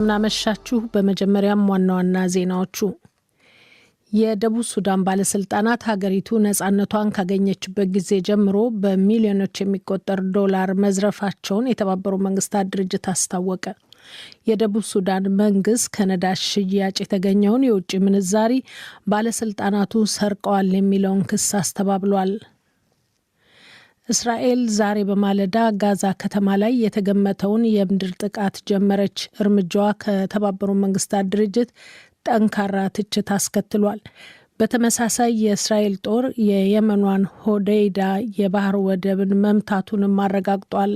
እናመሻችሁ በመጀመሪያም ዋና ዜናዎቹ የደቡብ ሱዳን ባለስልጣናት ሀገሪቱ ነፃነቷን ካገኘችበት ጊዜ ጀምሮ በሚሊዮኖች የሚቆጠር ዶላር መዝረፋቸውን የተባበሩት መንግስታት ድርጅት አስታወቀ። የደቡብ ሱዳን መንግስት ከነዳጅ ሽያጭ የተገኘውን የውጭ ምንዛሪ ባለስልጣናቱ ሰርቀዋል የሚለውን ክስ አስተባብሏል። እስራኤል ዛሬ በማለዳ ጋዛ ከተማ ላይ የተገመተውን የምድር ጥቃት ጀመረች። እርምጃዋ ከተባበሩት መንግስታት ድርጅት ጠንካራ ትችት አስከትሏል። በተመሳሳይ የእስራኤል ጦር የየመኗን ሆዴይዳ የባህር ወደብን መምታቱንም አረጋግጧል።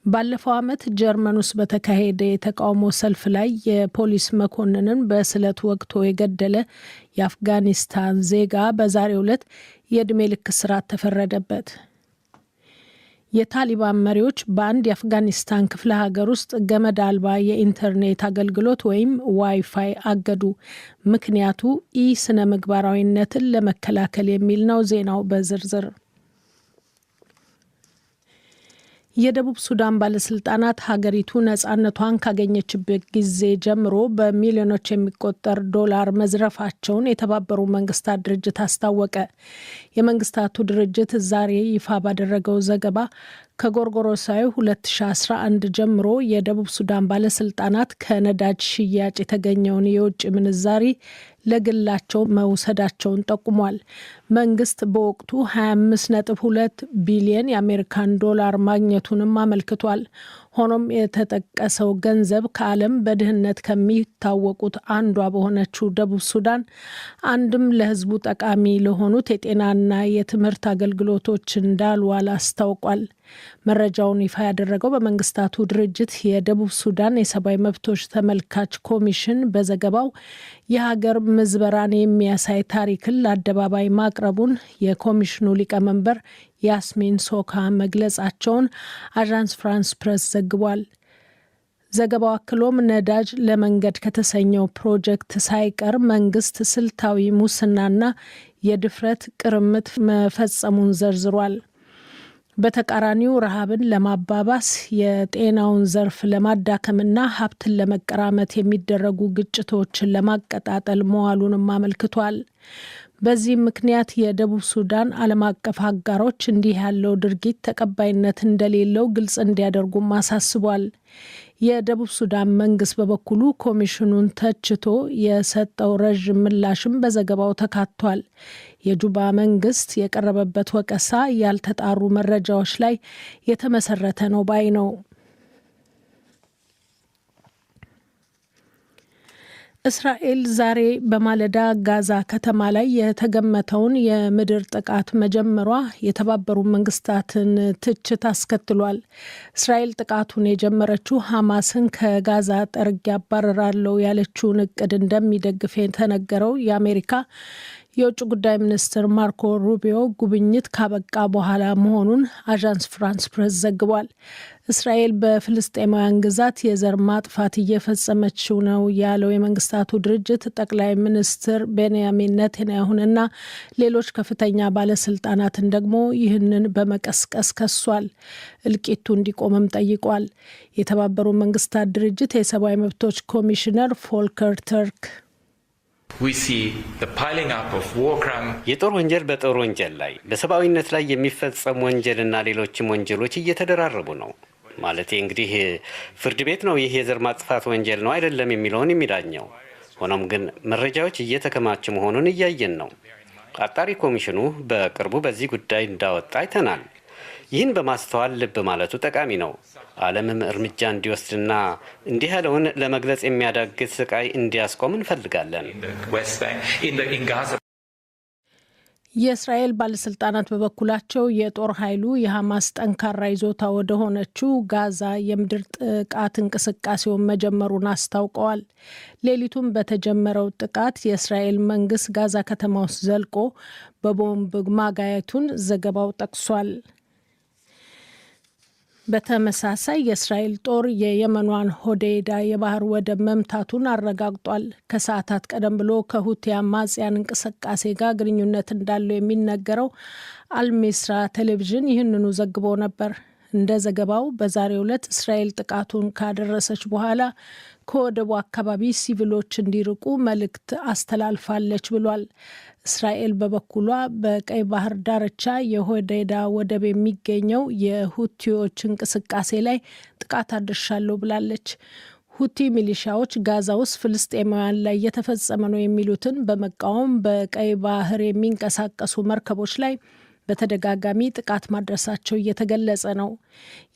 ባለፈው ዓመት ጀርመን ውስጥ በተካሄደ የተቃውሞ ሰልፍ ላይ የፖሊስ መኮንንን በስለት ወግቶ የገደለ የአፍጋኒስታን ዜጋ በዛሬው ዕለት የዕድሜ ልክ እስራት ተፈረደበት። የታሊባን መሪዎች በአንድ የአፍጋኒስታን ክፍለ ሀገር ውስጥ ገመድ አልባ የኢንተርኔት አገልግሎት ወይም ዋይፋይ አገዱ። ምክንያቱ ስነ ምግባራዊነትን ለመከላከል የሚል ነው። ዜናው በዝርዝር የደቡብ ሱዳን ባለስልጣናት ሀገሪቱ ነፃነቷን ካገኘችበት ጊዜ ጀምሮ በሚሊዮኖች የሚቆጠር ዶላር መዝረፋቸውን የተባበሩት መንግስታት ድርጅት አስታወቀ። የመንግስታቱ ድርጅት ዛሬ ይፋ ባደረገው ዘገባ ከጎርጎሮሳዊ 2011 ጀምሮ የደቡብ ሱዳን ባለስልጣናት ከነዳጅ ሽያጭ የተገኘውን የውጭ ምንዛሪ ለግላቸው መውሰዳቸውን ጠቁሟል። መንግስት በወቅቱ 25.2 ቢሊዮን የአሜሪካን ዶላር ማግኘቱንም አመልክቷል። ሆኖም የተጠቀሰው ገንዘብ ከዓለም በድህነት ከሚታወቁት አንዷ በሆነችው ደቡብ ሱዳን አንድም ለህዝቡ ጠቃሚ ለሆኑት የጤናና የትምህርት አገልግሎቶች እንዳልዋለ አስታውቋል። መረጃውን ይፋ ያደረገው በመንግስታቱ ድርጅት የደቡብ ሱዳን የሰብአዊ መብቶች ተመልካች ኮሚሽን በዘገባው የሀገር ምዝበራን የሚያሳይ ታሪክን ለአደባባይ ማቅረቡን የኮሚሽኑ ሊቀመንበር ያስሚን ሶካ መግለጻቸውን አዣንስ ፍራንስ ፕሬስ ዘግቧል። ዘገባው አክሎም ነዳጅ ለመንገድ ከተሰኘው ፕሮጀክት ሳይቀር መንግስት ስልታዊ ሙስናና የድፍረት ቅርምት መፈጸሙን ዘርዝሯል። በተቃራኒው ረሃብን ለማባባስ የጤናውን ዘርፍ ለማዳከምና ሀብትን ለመቀራመት የሚደረጉ ግጭቶችን ለማቀጣጠል መዋሉንም አመልክቷል። በዚህም ምክንያት የደቡብ ሱዳን ዓለም አቀፍ አጋሮች እንዲህ ያለው ድርጊት ተቀባይነት እንደሌለው ግልጽ እንዲያደርጉም አሳስቧል። የደቡብ ሱዳን መንግስት በበኩሉ ኮሚሽኑን ተችቶ የሰጠው ረዥም ምላሽም በዘገባው ተካቷል። የጁባ መንግስት የቀረበበት ወቀሳ ያልተጣሩ መረጃዎች ላይ የተመሰረተ ነው ባይ ነው። እስራኤል ዛሬ በማለዳ ጋዛ ከተማ ላይ የተገመተውን የምድር ጥቃት መጀመሯ የተባበሩት መንግስታትን ትችት አስከትሏል። እስራኤል ጥቃቱን የጀመረችው ሐማስን ከጋዛ ጠርጌ ያባረራለሁ ያለችውን እቅድ እንደሚደግፍ የተነገረው የአሜሪካ የውጭ ጉዳይ ሚኒስትር ማርኮ ሩቢዮ ጉብኝት ካበቃ በኋላ መሆኑን አዣንስ ፍራንስ ፕሬስ ዘግቧል። እስራኤል በፍልስጤማውያን ግዛት የዘር ማጥፋት እየፈጸመችው ነው ያለው የመንግስታቱ ድርጅት ጠቅላይ ሚኒስትር ቤንያሚን ኔታንያሁንና ሌሎች ከፍተኛ ባለስልጣናትን ደግሞ ይህንን በመቀስቀስ ከሷል። እልቂቱ እንዲቆምም ጠይቋል። የተባበሩት መንግስታት ድርጅት የሰብአዊ መብቶች ኮሚሽነር ፎልከር ተርክ የጦር ወንጀል በጦር ወንጀል ላይ በሰብአዊነት ላይ የሚፈጸም ወንጀልና ሌሎችም ወንጀሎች እየተደራረቡ ነው። ማለቴ እንግዲህ ፍርድ ቤት ነው ይህ የዘር ማጥፋት ወንጀል ነው አይደለም የሚለውን የሚዳኘው። ሆኖም ግን መረጃዎች እየተከማቹ መሆኑን እያየን ነው። አጣሪ ኮሚሽኑ በቅርቡ በዚህ ጉዳይ እንዳወጣ አይተናል። ይህን በማስተዋል ልብ ማለቱ ጠቃሚ ነው። ዓለምም እርምጃ እንዲወስድና እንዲህ ያለውን ለመግለጽ የሚያዳግት ስቃይ እንዲያስቆም እንፈልጋለን። የእስራኤል ባለስልጣናት በበኩላቸው የጦር ኃይሉ የሐማስ ጠንካራ ይዞታ ወደ ሆነችው ጋዛ የምድር ጥቃት እንቅስቃሴውን መጀመሩን አስታውቀዋል። ሌሊቱም በተጀመረው ጥቃት የእስራኤል መንግስት ጋዛ ከተማ ውስጥ ዘልቆ በቦምብ ማጋየቱን ዘገባው ጠቅሷል። በተመሳሳይ የእስራኤል ጦር የየመኗን ሆዴይዳ የባህር ወደብ መምታቱን አረጋግጧል። ከሰዓታት ቀደም ብሎ ከሁቲ አማጽያን እንቅስቃሴ ጋር ግንኙነት እንዳለው የሚነገረው አልሚስራ ቴሌቪዥን ይህንኑ ዘግቦ ነበር። እንደ ዘገባው በዛሬው ዕለት እስራኤል ጥቃቱን ካደረሰች በኋላ ከወደቡ አካባቢ ሲቪሎች እንዲርቁ መልእክት አስተላልፋለች ብሏል። እስራኤል በበኩሏ በቀይ ባህር ዳርቻ የሆዴይዳ ወደብ የሚገኘው የሁቲዎች እንቅስቃሴ ላይ ጥቃት አድርሻለሁ ብላለች። ሁቲ ሚሊሻዎች ጋዛ ውስጥ ፍልስጤማውያን ላይ እየተፈጸመ ነው የሚሉትን በመቃወም በቀይ ባህር የሚንቀሳቀሱ መርከቦች ላይ በተደጋጋሚ ጥቃት ማድረሳቸው እየተገለጸ ነው።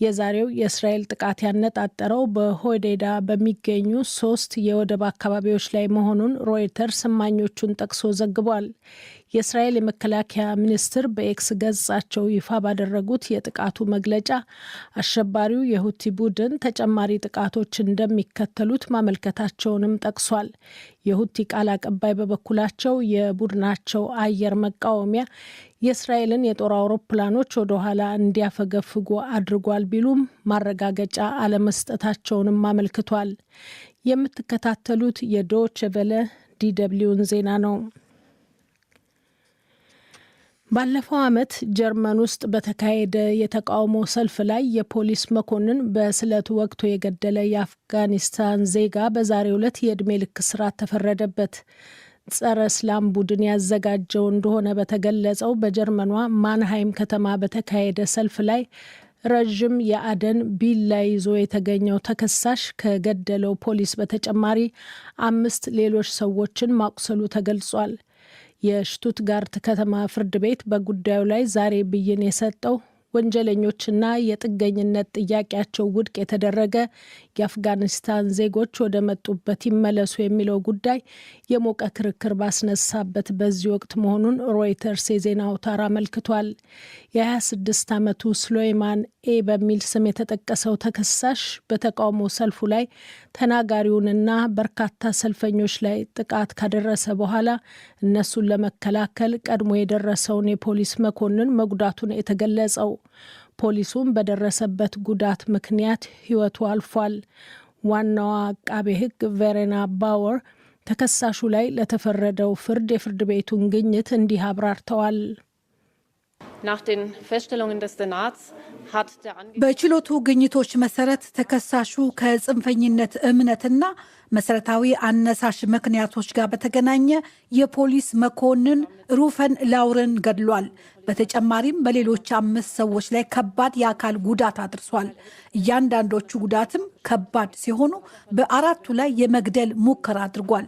የዛሬው የእስራኤል ጥቃት ያነጣጠረው በሆዴይዳ በሚገኙ 3 የወደብ አካባቢዎች ላይ መሆኑን ሮይተርስ እማኞቹን ጠቅሶ ዘግቧል። የእስራኤል የመከላከያ ሚኒስትር በኤክስ ገጻቸው ይፋ ባደረጉት የጥቃቱ መግለጫ አሸባሪው የሁቲ ቡድን ተጨማሪ ጥቃቶች እንደሚከተሉት ማመልከታቸውንም ጠቅሷል። የሁቲ ቃል አቀባይ በበኩላቸው የቡድናቸው አየር መቃወሚያ የእስራኤልን የጦር አውሮፕላኖች ወደ ኋላ እንዲያፈገፍጉ አድርጓል ቢሉም ማረጋገጫ አለመስጠታቸውንም አመልክቷል። የምትከታተሉት የዶይቼ ቬለ ዲደብሊውን ዜና ነው። ባለፈው ዓመት ጀርመን ውስጥ በተካሄደ የተቃውሞ ሰልፍ ላይ የፖሊስ መኮንን በስለት ወቅቶ የገደለ የአፍጋኒስታን ዜጋ በዛሬው ዕለት የዕድሜ ልክ እስራት ተፈረደበት። ጸረ እስላም ቡድን ያዘጋጀው እንደሆነ በተገለጸው በጀርመኗ ማንሃይም ከተማ በተካሄደ ሰልፍ ላይ ረዥም የአደን ቢላ ይዞ የተገኘው ተከሳሽ ከገደለው ፖሊስ በተጨማሪ 5 ሌሎች ሰዎችን ማቁሰሉ ተገልጿል። የሽቱትጋርት ከተማ ፍርድ ቤት በጉዳዩ ላይ ዛሬ ብይን የሰጠው ወንጀለኞችና የጥገኝነት ጥያቄያቸው ውድቅ የተደረገ የአፍጋኒስታን ዜጎች ወደ መጡበት ይመለሱ የሚለው ጉዳይ የሞቀ ክርክር ባስነሳበት በዚህ ወቅት መሆኑን ሮይተርስ የዜና አውታር አመልክቷል። የ26 ዓመቱ ስሎይማን ኤ በሚል ስም የተጠቀሰው ተከሳሽ በተቃውሞ ሰልፉ ላይ ተናጋሪውንና በርካታ ሰልፈኞች ላይ ጥቃት ካደረሰ በኋላ እነሱን ለመከላከል ቀድሞ የደረሰውን የፖሊስ መኮንን መጉዳቱን የተገለጸው። ፖሊሱም በደረሰበት ጉዳት ምክንያት ሕይወቱ አልፏል። ዋናዋ አቃቤ ሕግ ቬሬና ባወር ተከሳሹ ላይ ለተፈረደው ፍርድ የፍርድ ቤቱን ግኝት እንዲህ አብራርተዋል። በችሎቱ ግኝቶች መሰረት ተከሳሹ ከጽንፈኝነት እምነትና መሰረታዊ አነሳሽ ምክንያቶች ጋር በተገናኘ የፖሊስ መኮንን ሩፈን ላውርን ገድሏል። በተጨማሪም በሌሎች 5 ሰዎች ላይ ከባድ የአካል ጉዳት አድርሷል። እያንዳንዶቹ ጉዳትም ከባድ ሲሆኑ በ4ቱ ላይ የመግደል ሙከራ አድርጓል።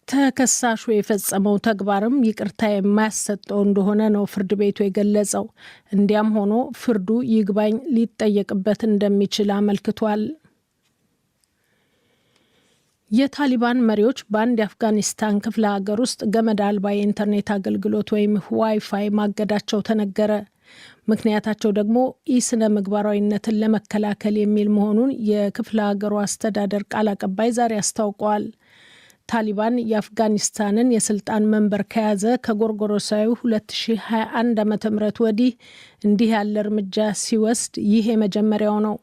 ተከሳሹ የፈጸመው ተግባርም ይቅርታ የማያሰጠው እንደሆነ ነው ፍርድ ቤቱ የገለጸው። እንዲያም ሆኖ ፍርዱ ይግባኝ ሊጠየቅበት እንደሚችል አመልክቷል። የታሊባን መሪዎች በአንድ የአፍጋኒስታን ክፍለ ሀገር ውስጥ ገመድ አልባ የኢንተርኔት አገልግሎት ወይም ዋይፋይ ማገዳቸው ተነገረ። ምክንያታቸው ደግሞ ኢስነ ምግባራዊነትን ለመከላከል የሚል መሆኑን የክፍለ ሀገሩ አስተዳደር ቃል አቀባይ ዛሬ አስታውቀዋል። ታሊባን የአፍጋኒስታንን የስልጣን መንበር ከያዘ ከጎርጎሮሳዊ 2021 ዓ.ም ወዲህ እንዲህ ያለ እርምጃ ሲወስድ ይህ የመጀመሪያው ነው።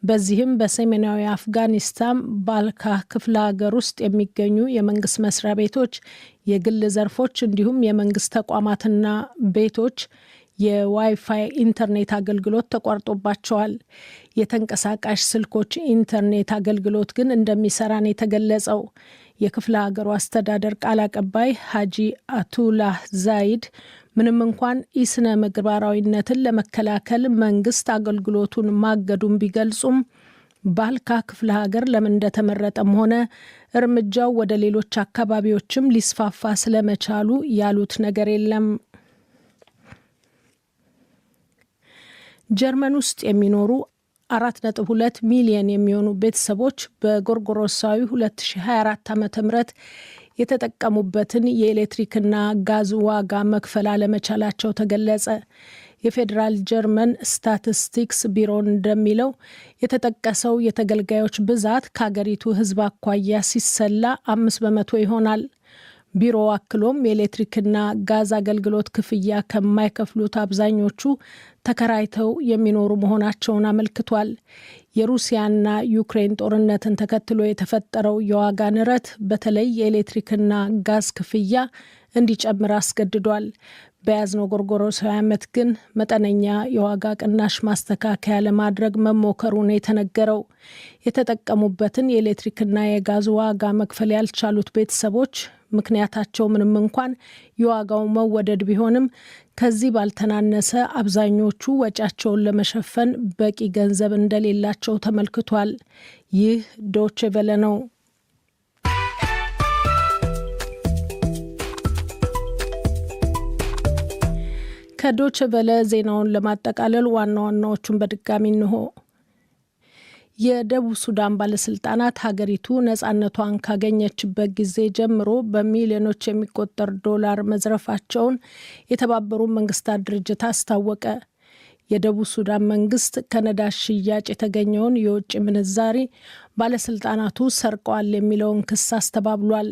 በዚህም በሰሜናዊ አፍጋኒስታን ባልካ ክፍለ ሀገር ውስጥ የሚገኙ የመንግስት መስሪያ ቤቶች፣ የግል ዘርፎች እንዲሁም የመንግስት ተቋማትና ቤቶች የዋይፋይ ኢንተርኔት አገልግሎት ተቋርጦባቸዋል። የተንቀሳቃሽ ስልኮች ኢንተርኔት አገልግሎት ግን እንደሚሰራን የተገለጸው የክፍለ ሀገሩ አስተዳደር ቃል አቀባይ ሀጂ አቱላህ ዛይድ ምንም እንኳን ኢስነ ምግባራዊነትን ለመከላከል መንግስት አገልግሎቱን ማገዱን ቢገልጹም ባልካ ክፍለ ሀገር ለምን እንደተመረጠም ሆነ እርምጃው ወደ ሌሎች አካባቢዎችም ሊስፋፋ ስለመቻሉ ያሉት ነገር የለም። ጀርመን ውስጥ የሚኖሩ 4.2 ሚሊዮን የሚሆኑ ቤተሰቦች በጎርጎሮሳዊ 2024 ዓ.ም የተጠቀሙበትን የኤሌክትሪክና ጋዝ ዋጋ መክፈል አለመቻላቸው ተገለጸ። የፌዴራል ጀርመን ስታቲስቲክስ ቢሮ እንደሚለው የተጠቀሰው የተገልጋዮች ብዛት ከሀገሪቱ ሕዝብ አኳያ ሲሰላ 5% ይሆናል። ቢሮ አክሎም የኤሌክትሪክና ጋዝ አገልግሎት ክፍያ ከማይከፍሉት አብዛኞቹ ተከራይተው የሚኖሩ መሆናቸውን አመልክቷል። የሩሲያና ዩክሬን ጦርነትን ተከትሎ የተፈጠረው የዋጋ ንረት በተለይ የኤሌክትሪክና ጋዝ ክፍያ እንዲጨምር አስገድዷል። በያዝነው ጎርጎሮሳዊ ዓመት ግን መጠነኛ የዋጋ ቅናሽ ማስተካከያ ለማድረግ መሞከሩን የተነገረው የተጠቀሙበትን የኤሌክትሪክና የጋዝ ዋጋ መክፈል ያልቻሉት ቤተሰቦች ምክንያታቸው ምንም እንኳን የዋጋው መወደድ ቢሆንም ከዚህ ባልተናነሰ አብዛኞቹ ወጪያቸውን ለመሸፈን በቂ ገንዘብ እንደሌላቸው ተመልክቷል። ይህ ዶቼ ቬለ ነው። ከዶቼ ቬለ ዜናውን ለማጠቃለል ዋና ዋናዎቹን በድጋሚ እንሆ። የደቡብ ሱዳን ባለስልጣናት ሀገሪቱ ነፃነቷን ካገኘችበት ጊዜ ጀምሮ በሚሊዮኖች የሚቆጠር ዶላር መዝረፋቸውን የተባበሩት መንግስታት ድርጅት አስታወቀ። የደቡብ ሱዳን መንግስት ከነዳጅ ሽያጭ የተገኘውን የውጭ ምንዛሪ ባለስልጣናቱ ሰርቀዋል የሚለውን ክስ አስተባብሏል።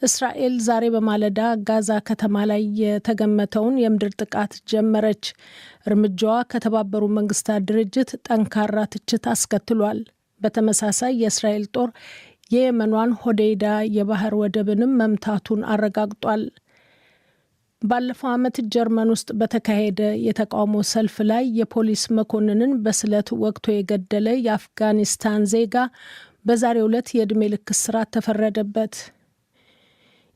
እስራኤል ዛሬ በማለዳ ጋዛ ከተማ ላይ የተገመተውን የምድር ጥቃት ጀመረች። እርምጃዋ ከተባበሩት መንግስታት ድርጅት ጠንካራ ትችት አስከትሏል። በተመሳሳይ የእስራኤል ጦር የየመኗን ሆዴይዳ የባህር ወደብንም መምታቱን አረጋግጧል። ባለፈው ዓመት ጀርመን ውስጥ በተካሄደ የተቃውሞ ሰልፍ ላይ የፖሊስ መኮንንን በስለት ወግቶ የገደለ የአፍጋኒስታን ዜጋ በዛሬው ዕለት የዕድሜ ልክ እስራት ተፈረደበት።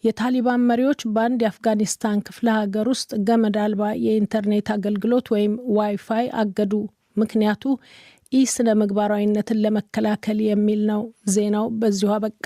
የታሊባን መሪዎች በአንድ የአፍጋኒስታን ክፍለ ሀገር ውስጥ ገመድ አልባ የኢንተርኔት አገልግሎት ወይም ዋይፋይ አገዱ። ምክንያቱ ኢስነ ምግባራዊነትን ለመከላከል የሚል ነው። ዜናው በዚሁ አበቃ።